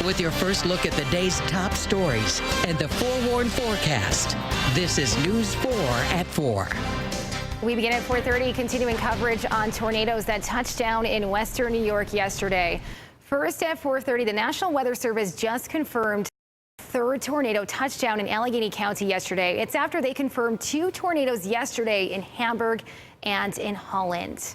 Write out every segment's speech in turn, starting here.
with your first look at the day's top stories and the forewarned forecast. This is News 4 at 4. We begin at 4:30, continuing coverage on tornadoes that touched down in western New York yesterday. First at 4:30, the National Weather Service just confirmed third tornado touchdown in Allegheny County yesterday. It's after they confirmed 2 tornadoes yesterday in Hamburg and in Holland.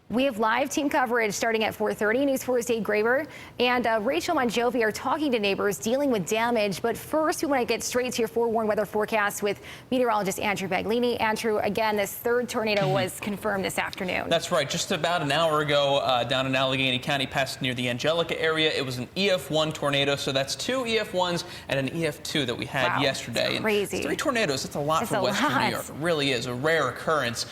We have live team coverage starting at 4:30. News 4's Dave Graber and Rachel Monjovi are talking to neighbors dealing with damage. But first, we want to get straight to your forewarned weather forecast with meteorologist Andrew Baglini. Andrew, again, this third tornado was confirmed this afternoon. That's right. Just about an hour ago, down in Allegheny County, passed near the Angelica area. It was an EF1 tornado. So that's 2 EF1s and an EF2 that we had yesterday. That's crazy. And 3 tornadoes. That's a lot for western New York. It really is a rare occurrence.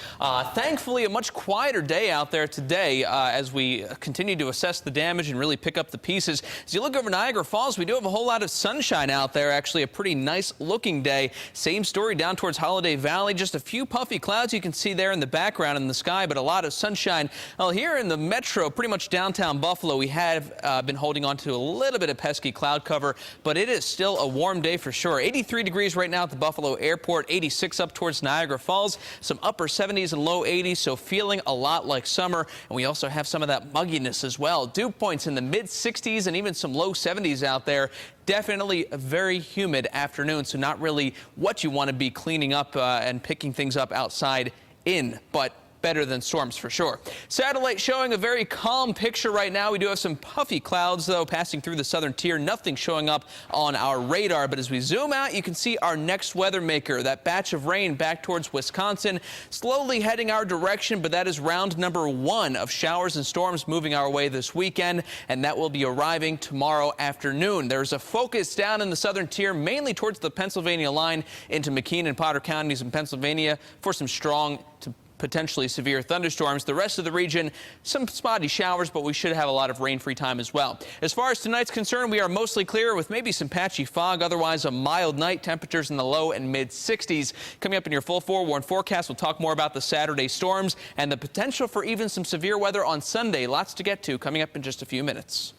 Thankfully, a much quieter day out there today as we continue to assess the damage and really pick up the pieces. As you look over Niagara Falls, we do have a whole lot of sunshine out there. Actually, a pretty nice looking day. Same story down towards Holiday Valley. Just a few puffy clouds you can see there in the background in the sky, but a lot of sunshine. Well, here in the metro, pretty much downtown Buffalo, we have been holding on to a little bit of pesky cloud cover, but it is still a warm day for sure. 83 degrees right now at the Buffalo Airport, 86 up towards Niagara Falls, some upper 70s and low 80s, so feeling a lot like summer. And we also have some of that mugginess as well. Dew points in the mid 60s and even some low 70s out there. Definitely a very humid afternoon, so not really what you want to be cleaning up and picking things up outside in, but better than storms for sure. Satellite showing a very calm picture right now. We do have some puffy clouds, though, passing through the southern tier. Nothing showing up on our radar. But as we zoom out, you can see our next weather maker, that batch of rain back towards Wisconsin, slowly heading our direction. But that is round number 1 of showers and storms moving our way this weekend. And that will be arriving tomorrow afternoon. There's a focus down in the southern tier, mainly towards the Pennsylvania line into McKean and Potter counties in Pennsylvania for some strong to potentially severe thunderstorms. The rest of the region, some spotty showers, but we should have a lot of rain-free time as well. As far as tonight's concerned, we are mostly clear with maybe some patchy fog. Otherwise, a mild night. Temperatures in the low and mid 60s. Coming up in your full forewarned forecast, we'll talk more about the Saturday storms and the potential for even some severe weather on Sunday. Lots to get to coming up in just a few minutes.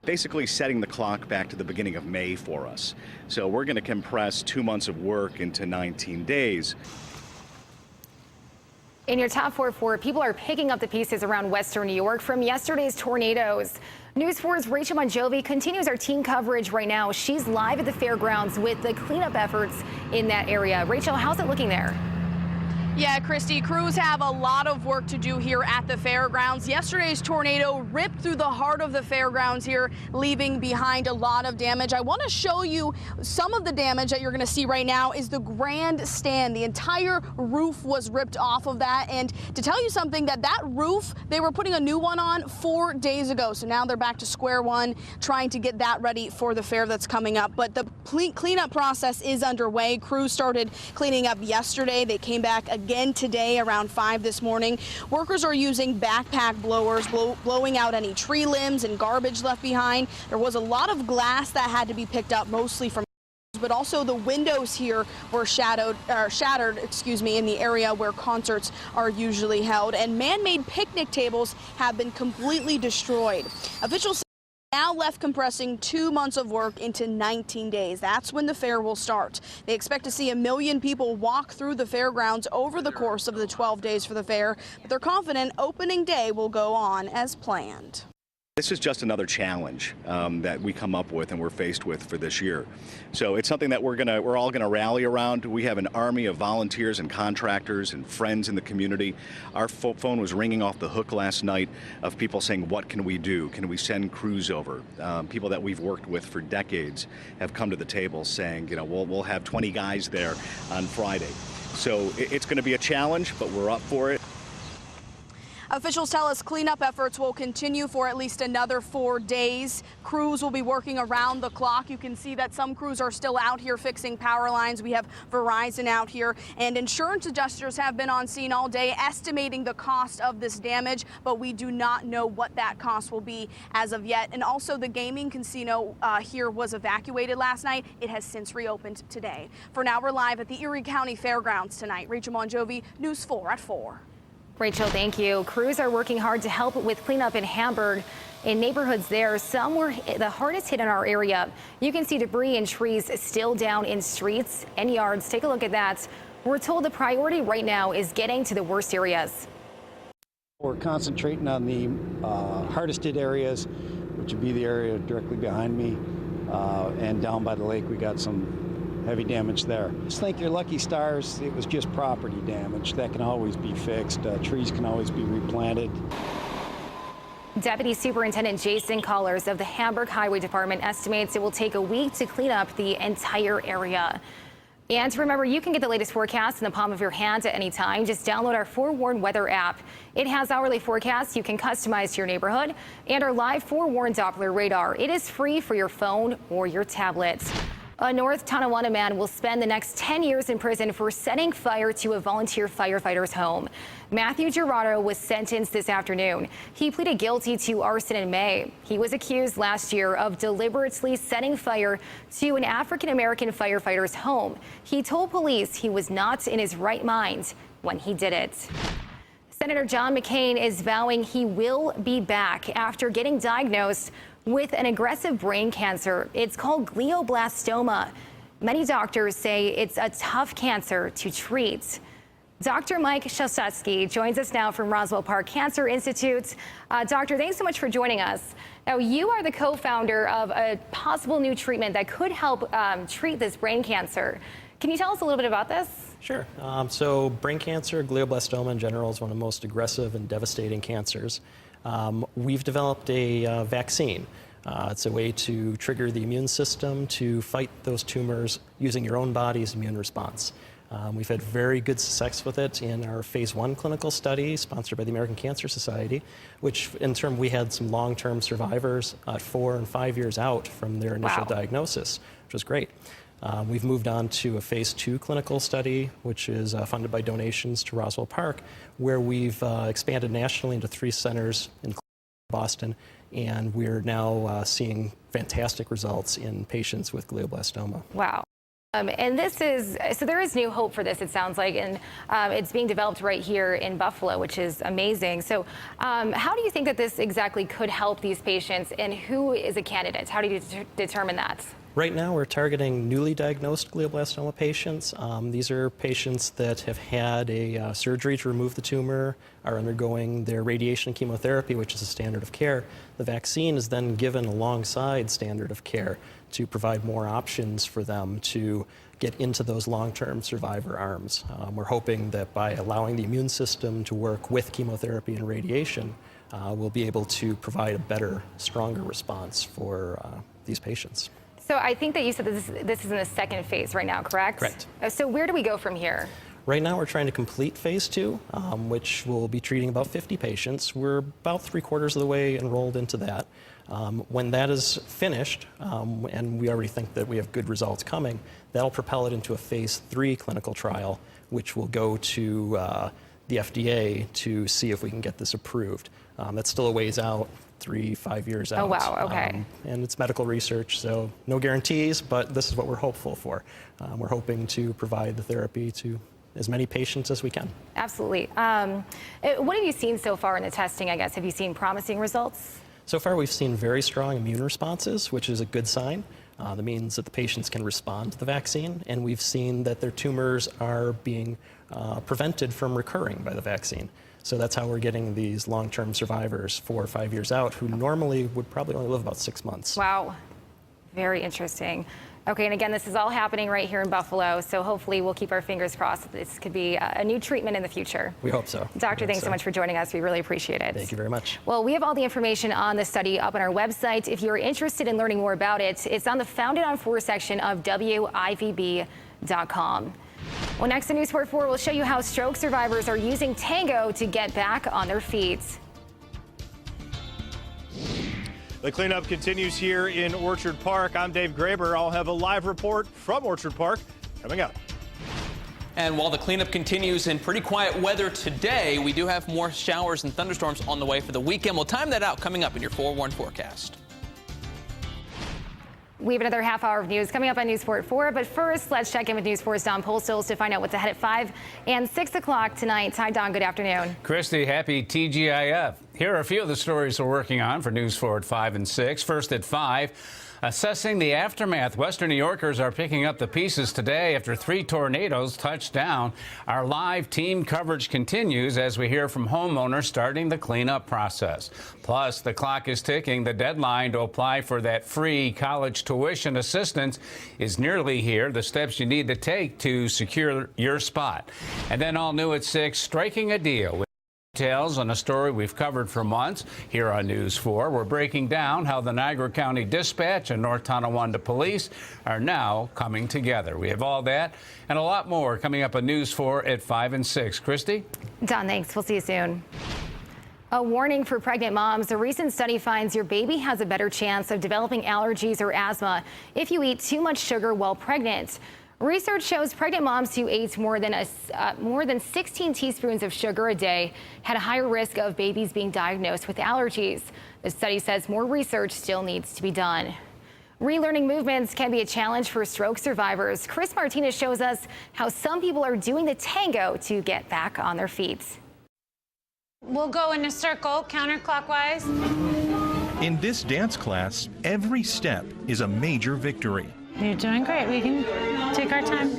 Basically setting the clock back to the beginning of May for us. So we're going to compress 2 months of work into 19 days. In your top 4, people are picking up the pieces around western New York from yesterday's tornadoes. News 4's Rachel Monjovi continues our team coverage right now. She's live at the fairgrounds with the cleanup efforts in that area. Rachel, how's it looking there? Yeah, Christy, crews have a lot of work to do here at the fairgrounds. Yesterday's tornado ripped through the heart of the fairgrounds here, leaving behind a lot of damage. I want to show you some of the damage that you're going to see right now is the grandstand. The entire roof was ripped off of that. And to tell you something, that roof, they were putting a new one on 4 days ago. So now they're back to square one, trying to get that ready for the fair that's coming up. But the cleanup process is underway. Crews started cleaning up yesterday. They came back again today around 5 this morning. Workers are using backpack blowers, blowing out any tree limbs and garbage left behind. There was a lot of glass that had to be picked up, mostly from, but also the windows here were shattered, in the area where concerts are usually held. And man-made picnic tables have been completely destroyed. Officials now left compressing 2 months of work into 19 days. That's when the fair will start. They expect to see 1 million people walk through the fairgrounds over the course of the 12 days for the fair, but they're confident opening day will go on as planned. This is just another challenge that we come up with and we're faced with for this year. So it's something that we're all gonna rally around. We have an army of volunteers and contractors and friends in the community. Our phone was ringing off the hook last night of people saying, what can we do? Can we send crews over? People that we've worked with for decades have come to the table saying, you know, we'll have 20 guys there on Friday. So it's gonna be a challenge, but we're up for it. Officials tell us cleanup efforts will continue for at least another 4 days. Crews will be working around the clock. You can see that some crews are still out here fixing power lines. We have Verizon out here, and insurance adjusters have been on scene all day estimating the cost of this damage, but we do not know what that cost will be as of yet. And also the gaming casino here was evacuated last night. It has since reopened today. For now, we're live at the Erie County Fairgrounds tonight. Rachel Monjovi, News 4 at 4. Rachel, thank you. Crews are working hard to help with cleanup in Hamburg. In neighborhoods there, some were the hardest hit in our area. You can see debris and trees still down in streets and yards. Take a look at that. We're told the priority right now is getting to the worst areas. We're concentrating on the hardest hit areas, which would be the area directly behind me, and down by the lake we got some heavy damage there. Just think your lucky stars, it was just property damage. That can always be fixed. Trees can always be replanted. Deputy Superintendent Jason Collars of the Hamburg Highway Department estimates it will take a week to clean up the entire area. And remember, you can get the latest forecast in the palm of your hand at any time. Just download our Forewarn weather app. It has hourly forecasts you can customize to your neighborhood and our live Forewarn Doppler radar. It is free for your phone or your tablet. A North Tonawanda man will spend the next 10 years in prison for setting fire to a volunteer firefighter's home. Matthew Gerardo was sentenced this afternoon. He pleaded guilty to arson in May. He was accused last year of deliberately setting fire to an African-American firefighter's home. He told police he was not in his right mind when he did it. Senator John McCain is vowing he will be back after getting diagnosed with an aggressive brain cancer. It's called glioblastoma. Many doctors say it's a tough cancer to treat. Dr. Mike Shelsetsky joins us now from Roswell Park Cancer Institute. Doctor, thanks so much for joining us. Now, you are the co-founder of a possible new treatment that could help treat this brain cancer. Can you tell us a little bit about this? Sure. So brain cancer, glioblastoma in general, is one of the most aggressive and devastating cancers. We've developed a vaccine. It's a way to trigger the immune system to fight those tumors using your own body's immune response. We've had very good success with it in our phase 1 clinical study sponsored by the American Cancer Society, which in turn we had some long-term survivors 4 and 5 years out from their initial diagnosis, which was great. We've moved on to a phase 2 clinical study, which is funded by donations to Roswell Park, where we've expanded nationally into 3 centers in Boston, and we're now seeing fantastic results in patients with glioblastoma. Wow. And this is, so there is new hope for this, it sounds like, and it's being developed right here in Buffalo, which is amazing. So how do you think that this exactly could help these patients, and who is a candidate? How do you determine that? Right now, we're targeting newly diagnosed glioblastoma patients. These are patients that have had a surgery to remove the tumor, are undergoing their radiation and chemotherapy, which is a standard of care. The vaccine is then given alongside standard of care to provide more options for them to get into those long-term survivor arms. We're hoping that by allowing the immune system to work with chemotherapy and radiation, we'll be able to provide a better, stronger response for these patients. So I think that you said that this is in the second phase right now, correct? Correct. So where do we go from here? Right now, we're trying to complete phase 2, which will be treating about 50 patients. We're about 3/4 of the way enrolled into that. When that is finished, and we already think that we have good results coming, that'll propel it into a phase 3 clinical trial, which will go to the FDA to see if we can get this approved. That's still a ways out. 3-5 years out. Oh, wow, okay. And it's medical research, so no guarantees, but this is what we're hopeful for. We're hoping to provide the therapy to as many patients as we can. Absolutely. What have you seen so far in the testing, I guess? Have you seen promising results? So far, we've seen very strong immune responses, which is a good sign. That means that the patients can respond to the vaccine, and we've seen that their tumors are being prevented from recurring by the vaccine. So that's how we're getting these long-term survivors 4 or 5 years out who normally would probably only live about 6 months. Wow. Very interesting. Okay, and again, this is all happening right here in Buffalo, so hopefully we'll keep our fingers crossed that this could be a new treatment in the future. We hope so. Doctor, thanks so much for joining us. We really appreciate it. Thank you very much. Well, we have all the information on the study up on our website. If you're interested in learning more about it, it's on the Founded on 4 section of WIVB.com. Well, next in News 4 we'll show you how stroke survivors are using Tango to get back on their feet. The cleanup continues here in Orchard Park. I'm Dave Graber. I'll have a live report from Orchard Park coming up. And while the cleanup continues in pretty quiet weather today, we do have more showers and thunderstorms on the way for the weekend. We'll time that out coming up in your 4-1 forecast. We have another half hour of news coming up on News 4 at 4. But first, let's check in with News 4's Don Polstels to find out what's ahead at 5 and 6 o'clock tonight. Hi, Don. Good afternoon. Christy, happy TGIF. Here are a few of the stories we're working on for News 4 at 5 and 6. First at 5. Assessing the aftermath, Western New Yorkers are picking up the pieces today after 3 tornadoes touched down. Our live team coverage continues as we hear from homeowners starting the cleanup process. Plus, the clock is ticking. The deadline to apply for that free college tuition assistance is nearly here. The steps you need to take to secure your spot. And then all new at 6, striking a deal with details on a story we've covered for months here on News 4. We're breaking down how the Niagara County Dispatch and North Tonawanda Police are now coming together. We have all that and a lot more coming up on News 4 at 5 and 6. Christy? Don, thanks. We'll see you soon. A warning for pregnant moms. A recent study finds your baby has a better chance of developing allergies or asthma if you eat too much sugar while pregnant. Research shows pregnant moms who ate more than 16 teaspoons of sugar a day had a higher risk of babies being diagnosed with allergies. The study says more research still needs to be done. Relearning movements can be a challenge for stroke survivors. Chris Martinez shows us how some people are doing the tango to get back on their feet. We'll go in a circle counterclockwise. In this dance class, every step is a major victory. You're doing great. We can take our time.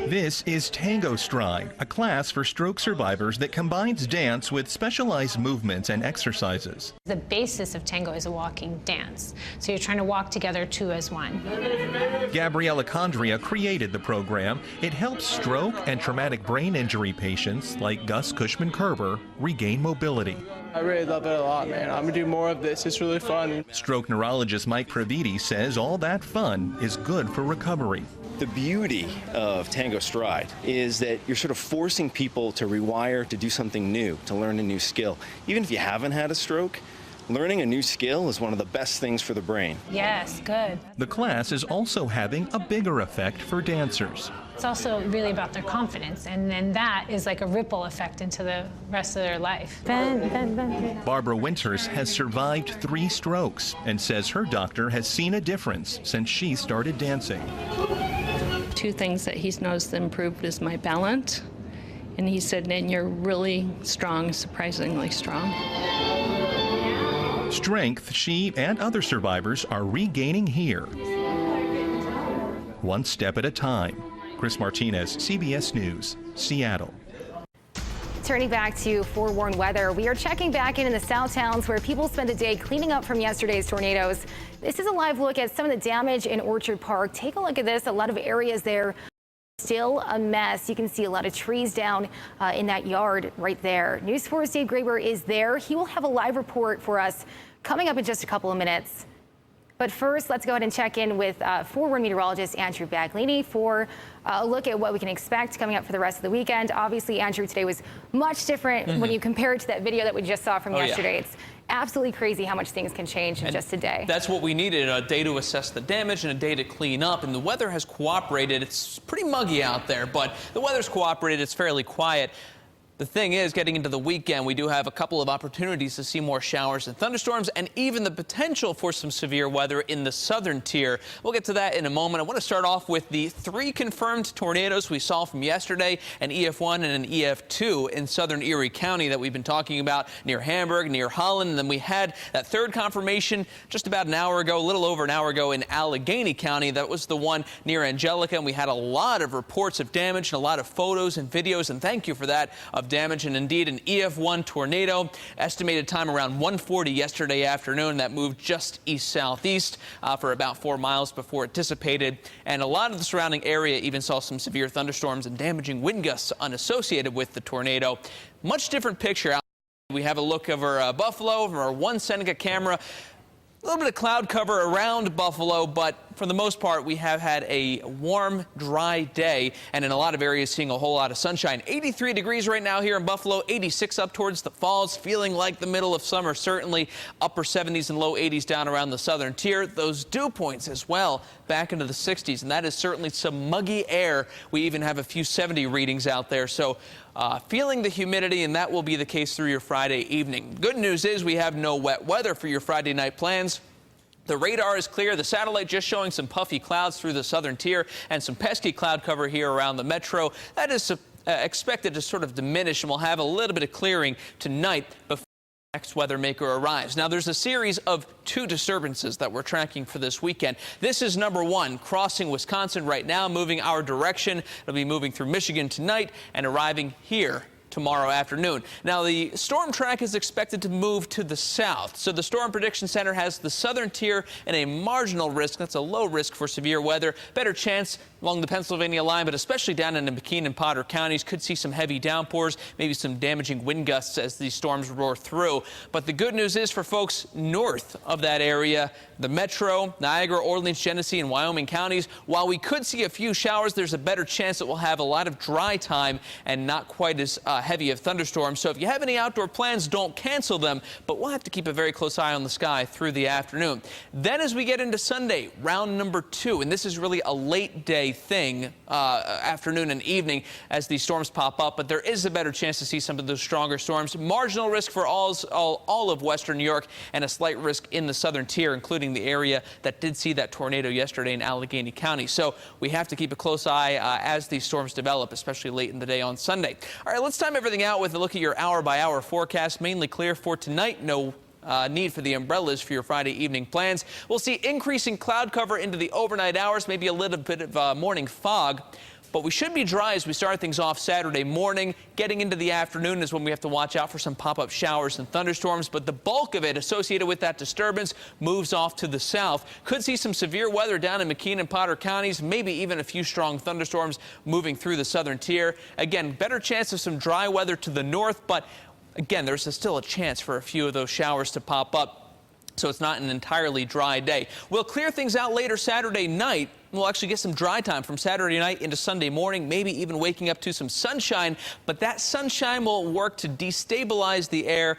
This is Tango Stride, a class for stroke survivors that combines dance with specialized movements and exercises. The basis of tango is a walking dance. So you're trying to walk together 2 as 1. Gabriella Condria created the program. It helps stroke and traumatic brain injury patients like Gus Cushman-Kerber regain mobility. I really love it a lot, man. I'm gonna do more of this. It's really fun. Stroke neurologist Mike Praviti says all that fun is good for recovery. The beauty of Tango Stride is that you're sort of forcing people to rewire, to do something new, to learn a new skill. Even if you haven't had a stroke, learning a new skill is one of the best things for the brain. Yes, good. The class is also having a bigger effect for dancers. It's also really about their confidence, and then that is like a ripple effect into the rest of their life. Bend, bend, bend. Barbara Winters has survived 3 strokes and says her doctor has seen a difference since she started dancing. 2 things that he's noticed improved is my balance, and he said, and you're really strong, surprisingly strong. Strength she and other survivors are regaining here, one step at a time. Chris Martinez, CBS News, Seattle. Turning back to forewarned weather, we are checking back in the South Towns where people spent the day cleaning up from yesterday's tornadoes. This is a live look at some of the damage in Orchard Park. Take a look at this. A lot of areas there still a mess. You can see a lot of trees down in that yard right there. News 4's Dave Graber is there. He will have a live report for us coming up in just a couple of minutes. But first, let's go ahead and check in with forewarned meteorologist Andrew Baglini for a look at what we can expect coming up for the rest of the weekend. Obviously, Andrew, today was much different when you compare it to that video that we just saw from yesterday. Yeah. It's absolutely crazy how much things can change in just a day. That's what we needed, a day to assess the damage and a day to clean up. And the weather has cooperated. It's pretty muggy out there, but the weather's cooperated. It's fairly quiet. The thing is, getting into the weekend, we do have a couple of opportunities to see more showers and thunderstorms and even the potential for some severe weather in the southern tier. We'll get to that in a moment. I want to start off with the 3 confirmed tornadoes we saw from yesterday, an EF1 and an EF2 in southern Erie County that we've been talking about near Hamburg, near Holland. And then we had that 3rd confirmation just about an hour ago, a little over an hour ago in Allegheny County. That was the one near Angelica. And we had a lot of reports of damage and a lot of photos and videos. And thank you for that. Of damage, and indeed an EF1 tornado. Estimated time around 1:40 yesterday afternoon. That moved just east-southeast for about 4 miles before it dissipated. And a lot of the surrounding area even saw some severe thunderstorms and damaging wind gusts unassociated with the tornado. Much different picture out. We have a look over Buffalo from our One Seneca camera. A little bit of cloud cover around Buffalo, but for the most part, we have had a warm, dry day, and in a lot of areas seeing a whole lot of sunshine. 83 degrees right now here in Buffalo, 86 up towards the falls, feeling like the middle of summer, certainly upper 70s and low 80s down around the southern tier. Those dew points as well back into the 60s, and that is certainly some muggy air. We even have a few 70 readings out there, so feeling the humidity, and that will be the case through your Friday evening. Good news is we have no wet weather for your Friday night plans. The radar is clear. The satellite just showing some puffy clouds through the southern tier and some pesky cloud cover here around the metro. That is expected to sort of diminish, and we'll have a little bit of clearing tonight before the next weather maker arrives. Now, there's a series of 2 disturbances that we're tracking for this weekend. This is number 1, crossing Wisconsin right now, moving our direction. It'll be moving through Michigan tonight and arriving here tomorrow afternoon. Now, the storm track is expected to move to the south. So the Storm Prediction Center has the southern tier and a marginal risk. That's a low risk for severe weather. Better chance along the Pennsylvania line, but especially down in the McKean and Potter counties. Could see some heavy downpours, maybe some damaging wind gusts as these storms roar through. But the good news is for folks north of that area, the Metro, Niagara, Orleans, Genesee, and Wyoming counties, while we could see a few showers, there's a better chance that we'll have a lot of dry time and not quite as heavy of thunderstorms. So if you have any outdoor plans, don't cancel them, but we'll have to keep a very close eye on the sky through the afternoon. Then as we get into Sunday, round number 2, and this is really a late day thing, afternoon and evening as these storms pop up, but there is a better chance to see some of those stronger storms. Marginal risk for all of western New York and a slight risk in the southern tier, including the area that did see that tornado yesterday in Allegheny County. So we have to keep a close eye as these storms develop, especially late in the day on Sunday. All right, let's time everything out with a look at your hour-by-hour forecast. Mainly clear for tonight. No need for the umbrellas for your Friday evening plans. We'll see increasing cloud cover into the overnight hours, maybe a little bit of morning fog. But we should be dry as we start things off Saturday morning. Getting into the afternoon is when we have to watch out for some pop-up showers and thunderstorms. But the bulk of it associated with that disturbance moves off to the south. Could see some severe weather down in McKean and Potter counties, maybe even a few strong thunderstorms moving through the southern tier. Again, better chance of some dry weather to the north, but again, there's still a chance for a few of those showers to pop up. So it's not an entirely dry day. We'll clear things out later Saturday night. We'll actually get some dry time from Saturday night into Sunday morning, maybe even waking up to some sunshine. But that sunshine will work to destabilize the air.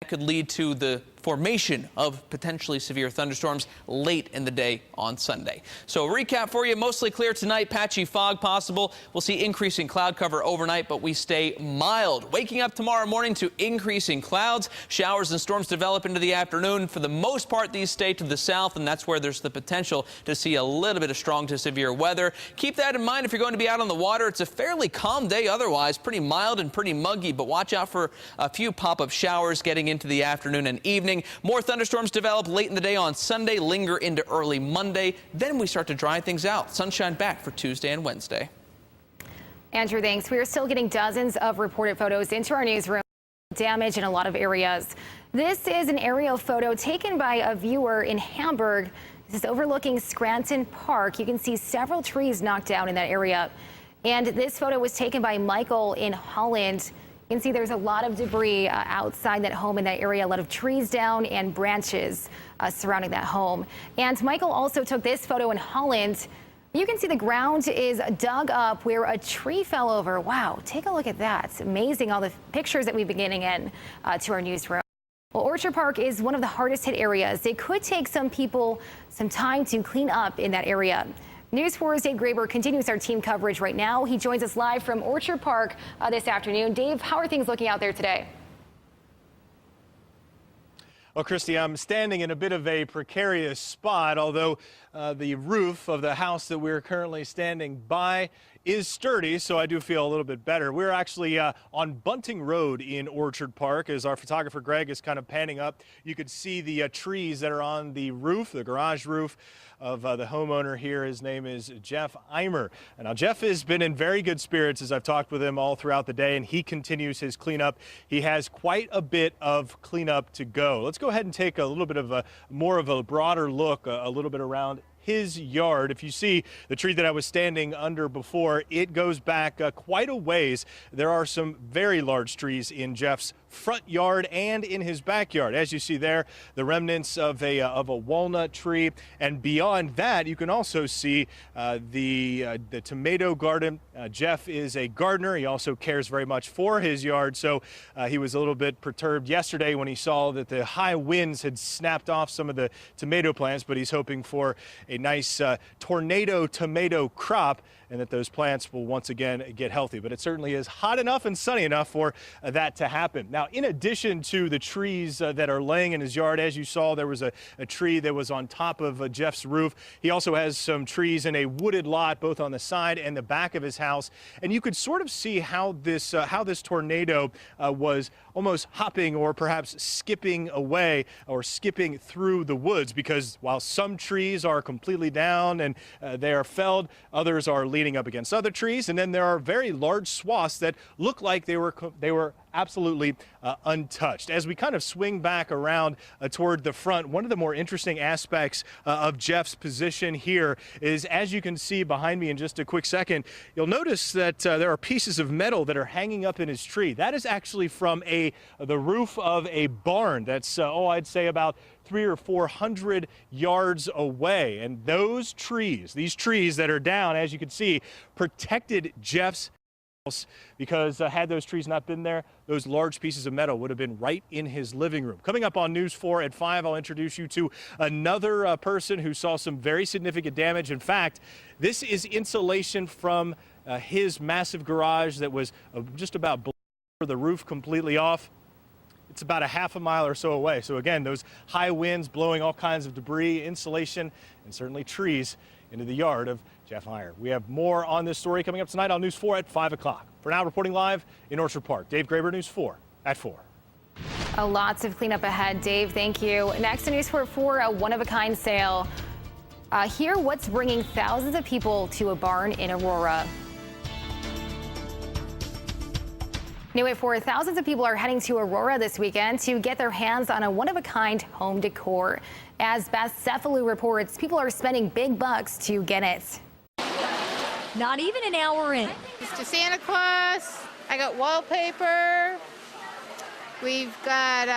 That could lead to the formation of potentially severe thunderstorms late in the day on Sunday. So a recap for you, mostly clear tonight, patchy fog possible. We'll see increasing cloud cover overnight, but we stay mild. Waking up tomorrow morning to increasing clouds. Showers and storms develop into the afternoon. For the most part, these stay to the south, and that's where there's the potential to see a little bit of strong to severe weather. Keep that in mind if you're going to be out on the water. It's a fairly calm day otherwise, pretty mild and pretty muggy, but watch out for a few pop-up showers getting into the afternoon and evening. More thunderstorms develop late in the day on Sunday, linger into early Monday. Then we start to dry things out. Sunshine back for Tuesday and Wednesday. Andrew, thanks. We are still getting dozens of reported photos into our newsroom. Damage in a lot of areas. This is an aerial photo taken by a viewer in Hamburg. This is overlooking Scranton Park. You can see several trees knocked down in that area. And this photo was taken by Michael in Holland. You can see there's a lot of debris outside that home in that area, a lot of trees down and branches surrounding that home. And Michael also took this photo in Holland. You can see the ground is dug up where a tree fell over. Wow, take a look at that. It's amazing, all the pictures that we've been getting in to our newsroom. Well, Orchard Park is one of the hardest hit areas. It could take some people some time to clean up in that area. News 4's Dave Graber continues our team coverage right now. He joins us live from Orchard Park this afternoon. Dave, how are things looking out there today? Well, Christy, I'm standing in a bit of a precarious spot, although the roof of the house that we're currently standing by is sturdy, so I do feel a little bit better. We're actually on Bunting Road in Orchard Park as our photographer Greg is kind of panning up. You could see the trees that are on the roof, the garage roof of the homeowner here. His name is Jeff Eimer. And now Jeff has been in very good spirits as I've talked with him all throughout the day, and he continues his cleanup. He has quite a bit of cleanup to go. Let's go ahead and take a little bit of more of a broader look, a little bit around his yard. If you see the tree that I was standing under before, it goes back quite a ways. There are some very large trees in Jeff's front yard and in his backyard. As you see there, the remnants of a walnut tree, and beyond that, you can also see the tomato garden. Jeff is a gardener. He also cares very much for his yard, so he was a little bit perturbed yesterday when he saw that the high winds had snapped off some of the tomato plants, but he's hoping for a nice tornado tomato crop and that those plants will once again get healthy. But it certainly is hot enough and sunny enough for that to happen. Now, Now, in addition to the trees that are laying in his yard, as you saw, there was a tree that was on top of Jeff's roof. He also has some trees in a wooded lot, both on the side and the back of his house. And you could sort of see how this tornado was almost hopping or perhaps skipping away or skipping through the woods, because while some trees are completely down and they are felled, others are leaning up against other trees, and then there are very large swaths that look like they were absolutely untouched. As we kind of swing back around toward the front, one of the more interesting aspects of Jeff's position here is, as you can see behind me in just a quick second, you'll notice that there are pieces of metal that are hanging up in his tree. That is actually from the roof of a barn that's, I'd say about 300 or 400 yards away. And those trees, these trees that are down, as you can see, protected Jeff's house, because had those trees not been there, those large pieces of metal would have been right in his living room. Coming up on News 4 at 5, I'll introduce you to another person who saw some very significant damage. In fact, this is insulation from his massive garage that was just about below the roof completely off. It's about a half a mile or so away. So again, those high winds blowing all kinds of debris, insulation, and certainly trees into the yard of Jeff Heyer. We have more on this story coming up tonight on News 4 at 5 o'clock. For now, reporting live in Orchard Park, Dave Graber, News 4 at 4. Lots of cleanup ahead, Dave. Thank you. Next on News 4 at 4, a one-of-a-kind sale. Hear what's bringing thousands of people to a barn in Aurora. New at 4, thousands of people are heading to Aurora this weekend to get their hands on a one-of-a-kind home decor. As Beth Cefalu reports, people are spending big bucks to get it. Not even an hour in. Mr. Santa Claus, I got wallpaper. We've got,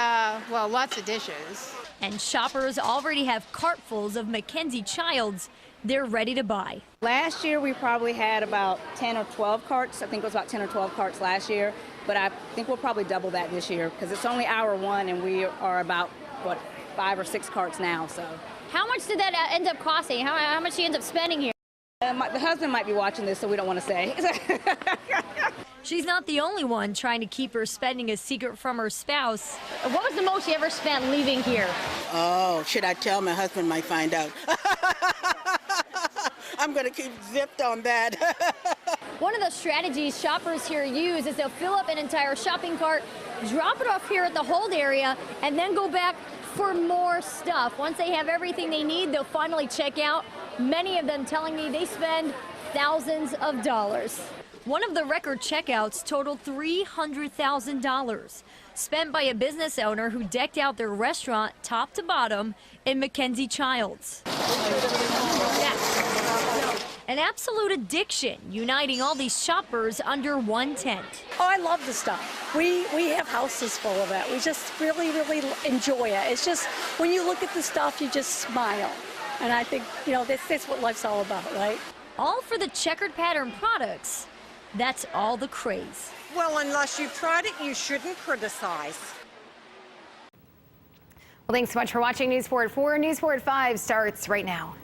lots of dishes. And shoppers already have cartfuls of Mackenzie Childs they're ready to buy. Last year we probably had about 10 or 12 carts. I think it was about 10 or 12 carts last year, but I think we'll probably double that this year because it's only hour one and we are about, 5 or 6 carts now. So, how much did that end up costing? How much do you end up spending here? The husband might be watching this, so we don't want to say. She's not the only one trying to keep her spending a secret from her spouse. What was the most you ever spent leaving here? Oh, should I tell? My husband might find out. I'm going to keep zipped on that. One of the strategies shoppers here use is they'll fill up an entire shopping cart, drop it off here at the hold area, and then go back for more stuff. Once they have everything they need, they'll finally check out. Many of them telling me they spend thousands of dollars. One of the record checkouts totaled $300,000, spent by a business owner who decked out their restaurant top to bottom in Mackenzie Childs. An absolute addiction uniting all these shoppers under one tent. Oh, I love the stuff. We have houses full of it. We just really, really enjoy it. It's just, when you look at the stuff, you just smile. And I think, that's what life's all about, right? All for the checkered pattern products. That's all the craze. Well, unless you've tried it, you shouldn't criticize. Well, thanks so much for watching News 4 at 4. News 4 at 5 starts right now.